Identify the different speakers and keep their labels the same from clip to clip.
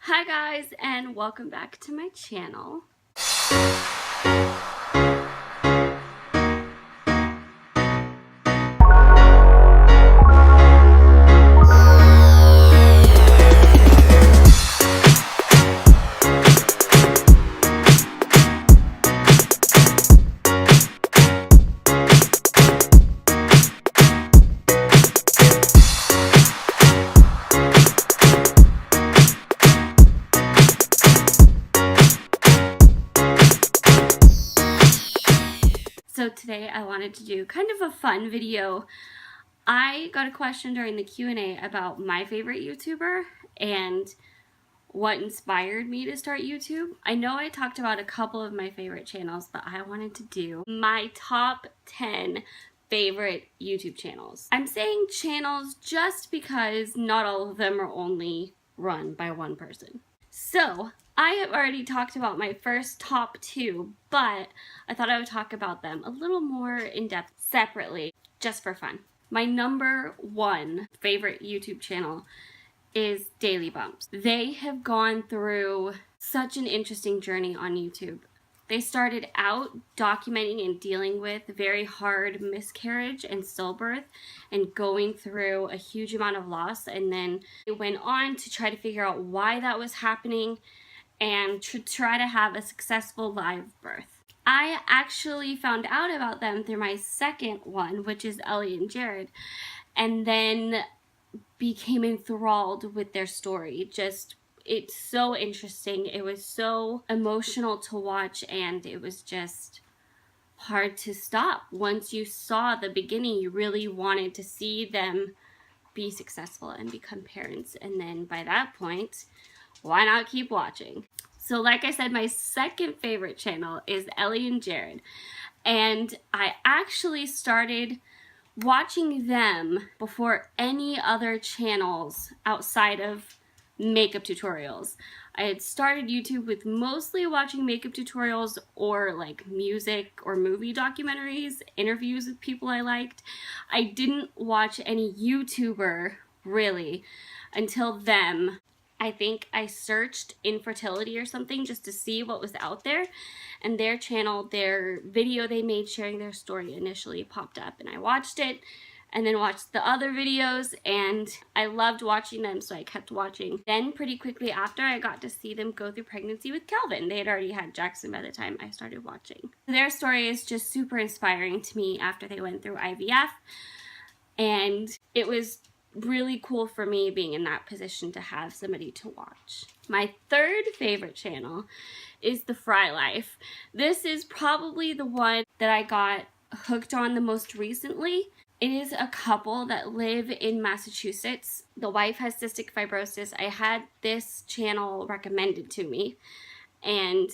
Speaker 1: Hi guys, and welcome back to my channel. So today I wanted to do kind of a fun video. I got a question during the Q&A about my favorite YouTuber and what inspired me to start YouTube. I know I talked about a couple of my favorite channels, but I wanted to do my top 10 favorite YouTube channels. I'm saying channels just because not all of them are only run by one person. So I have already talked about my first top two, but I thought I would talk about them a little more in depth separately, just for fun. My number one favorite YouTube channel is Daily Bumps. They have gone through such an interesting journey on YouTube. They started out documenting and dealing with very hard miscarriage and stillbirth and going through a huge amount of loss, and then they went on to try to figure out why that was happening and to try to have a successful live birth. I actually found out about them through my second one, which is Ellie and Jared, and then became enthralled with their story. It's so interesting. It was so emotional to watch, and it was just hard to stop. Once you saw the beginning, you really wanted to see them be successful and become parents, and then by that point, why not keep watching? So like I said, my second favorite channel is Ellie and Jared, and I actually started watching them before any other channels outside of makeup tutorials. I had started YouTube with mostly watching makeup tutorials or like music or movie documentaries, interviews with people I liked. I didn't watch any YouTuber really until them. I think I searched infertility or something just to see what was out there, and their channel, their video they made sharing their story initially popped up, and I watched it and then watched the other videos, and I loved watching them, so I kept watching. Then pretty quickly after, I got to see them go through pregnancy with Calvin. They had already had Jackson by the time I started watching. Their story is just super inspiring to me after they went through IVF, and it was really cool for me being in that position to have somebody to watch. My third favorite channel is The Fry Life. This is probably the one that I got hooked on the most recently. It is a couple that live in Massachusetts. The wife has cystic fibrosis. I had this channel recommended to me, and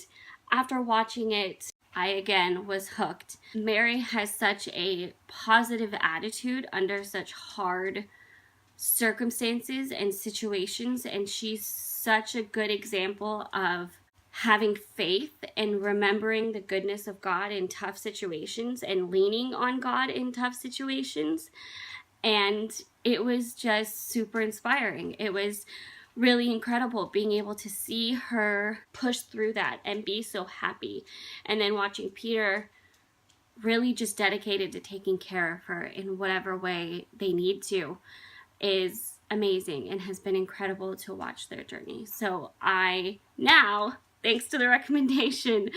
Speaker 1: after watching it, I again was hooked. Mary has such a positive attitude under such hard circumstances and situations, and she's such a good example of having faith and remembering the goodness of God in tough situations and leaning on God in tough situations. And it was just super inspiring. It was really incredible being able to see her push through that and be so happy, and then watching Peter really just dedicated to taking care of her in whatever way they need to is amazing and has been incredible to watch their journey. So I now, thanks to the recommendation,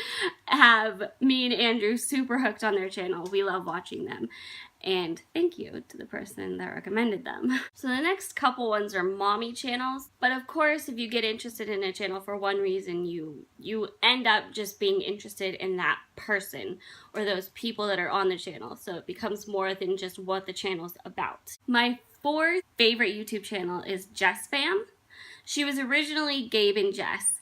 Speaker 1: have me and Andrew super hooked on their channel. We love watching them, and thank you to the person that recommended them. So the next couple ones are mommy channels, but of course if you get interested in a channel for one reason, you end up just being interested in that person or those people that are on the channel, so it becomes more than just what the channel's about. My fourth favorite YouTube channel is Jess Fam. She was originally Gabe and Jess,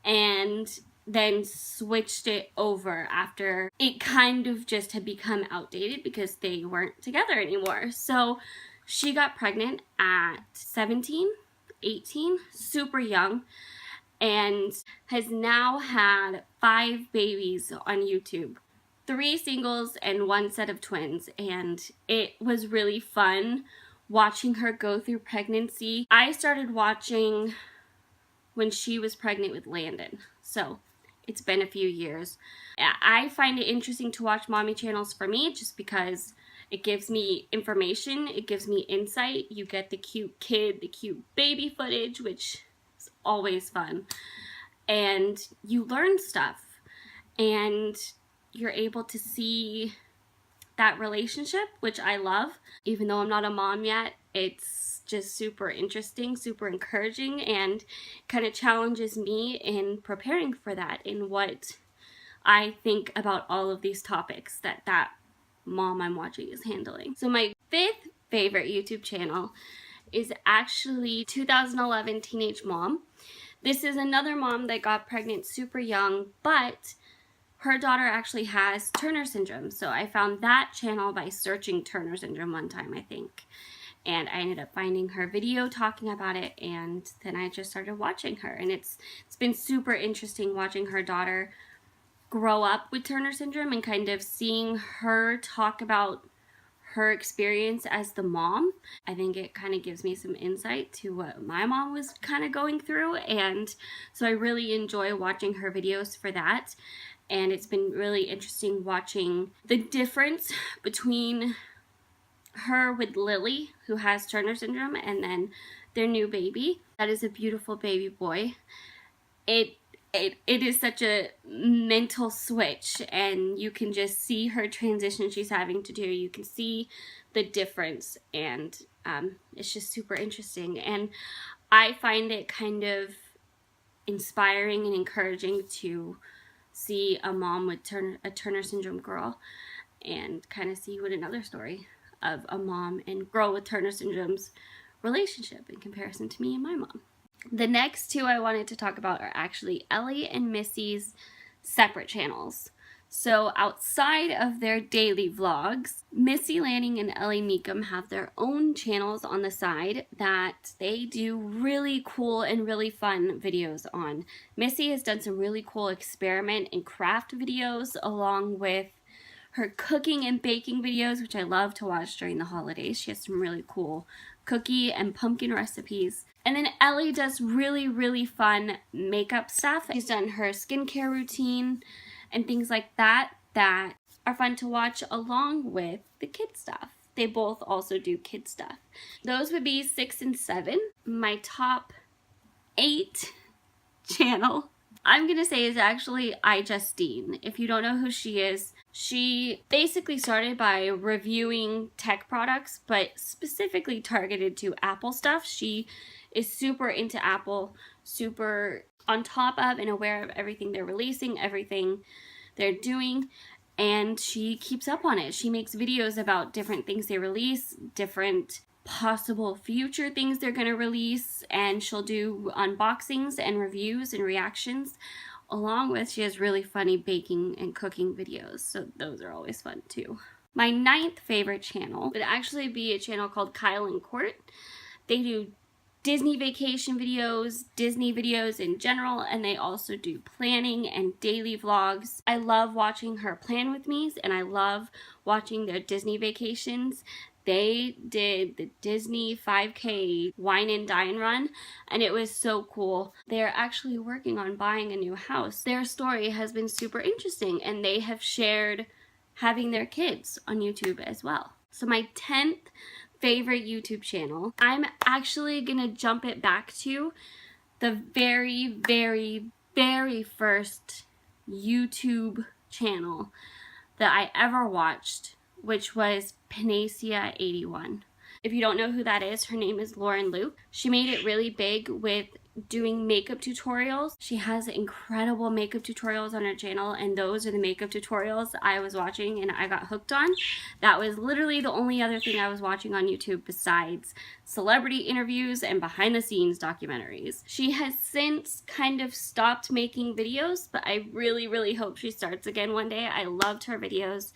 Speaker 1: and then switched it over after it kind of just had become outdated because they weren't together anymore. So she got pregnant at 17, 18, super young, and has now had 5 babies on YouTube. 3 singles and 1 set of twins, and it was really fun watching her go through pregnancy. I started watching when she was pregnant with Landon. So it's been a few years. I find it interesting to watch mommy channels for me just because it gives me information, it gives me insight. You get the cute kid, the cute baby footage, which is always fun. And you learn stuff and you're able to see that relationship, which I love. Even though I'm not a mom yet, it's just super interesting, super encouraging, and kind of challenges me in preparing for that, in what I think about all of these topics that mom I'm watching is handling. So my 5th favorite YouTube channel is actually 2011 Teenage Mom. This is another mom that got pregnant super young, but her daughter actually has Turner syndrome. So I found that channel by searching Turner syndrome one time, I think. And I ended up finding her video talking about it, and then I just started watching her. And it's been super interesting watching her daughter grow up with Turner syndrome and kind of seeing her talk about her experience as the mom. I think it kind of gives me some insight to what my mom was kind of going through, and so I really enjoy watching her videos for that. And it's been really interesting watching the difference between her with Lily, who has Turner syndrome, and then their new baby. That is a beautiful baby boy. It is such a mental switch, and you can just see her transition she's having to do. You can see the difference, and it's just super interesting. And I find it kind of inspiring and encouraging to see a mom with a Turner syndrome girl and kind of see what another story of a mom and girl with Turner syndrome's relationship in comparison to me and my mom. The next two I wanted to talk about are actually Ellie and Missy's separate channels. So outside of their daily vlogs, Missy Lanning and Ellie Meekum have their own channels on the side that they do really cool and really fun videos on. Missy has done some really cool experiment and craft videos along with her cooking and baking videos, which I love to watch during the holidays. She has some really cool cookie and pumpkin recipes. And then Ellie does really, really fun makeup stuff. She's done her skincare routine and things like that that are fun to watch along with the kid stuff. They both also do kid stuff. Those would be 6 and 7. My top 8 channel, I'm gonna say, is actually iJustine. If you don't know who she is, she basically started by reviewing tech products, but specifically targeted to Apple stuff. She is super into Apple, super on top of and aware of everything they're releasing, everything they're doing, and she keeps up on it. She makes videos about different things they release, different possible future things they're going to release, and she'll do unboxings and reviews and reactions, along with she has really funny baking and cooking videos, so those are always fun too. My 9th favorite channel would actually be a channel called Kyle and Court. They do Disney vacation videos, Disney videos in general, and they also do planning and daily vlogs. I love watching her plan with me, and I love watching their Disney vacations. They did the Disney 5K wine and dine run, and it was so cool. They're actually working on buying a new house. Their story has been super interesting, and they have shared having their kids on YouTube as well. So my 10th favorite YouTube channel, I'm actually gonna jump it back to the very, very, very first YouTube channel that I ever watched, which was Panacea81. If you don't know who that is, her name is Lauren Luke. She made it really big with doing makeup tutorials. She has incredible makeup tutorials on her channel, and those are the makeup tutorials I was watching and I got hooked on. That was literally the only other thing I was watching on YouTube besides celebrity interviews and behind the scenes documentaries. She has since kind of stopped making videos, but I really, really hope she starts again one day. I loved her videos,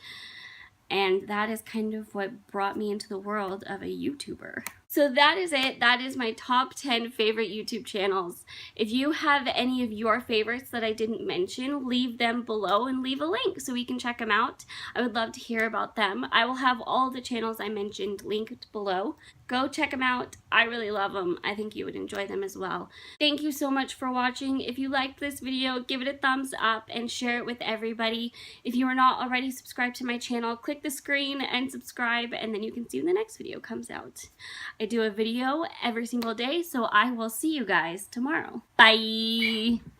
Speaker 1: and that is kind of what brought me into the world of a YouTuber. So that is it. That is my top 10 favorite YouTube channels. If you have any of your favorites that I didn't mention, leave them below and leave a link so we can check them out. I would love to hear about them. I will have all the channels I mentioned linked below. Go check them out. I really love them. I think you would enjoy them as well. Thank you so much for watching. If you liked this video, give it a thumbs up and share it with everybody. If you are not already subscribed to my channel, click the screen and subscribe, and then you can see when the next video comes out. I do a video every single day, so I will see you guys tomorrow. Bye!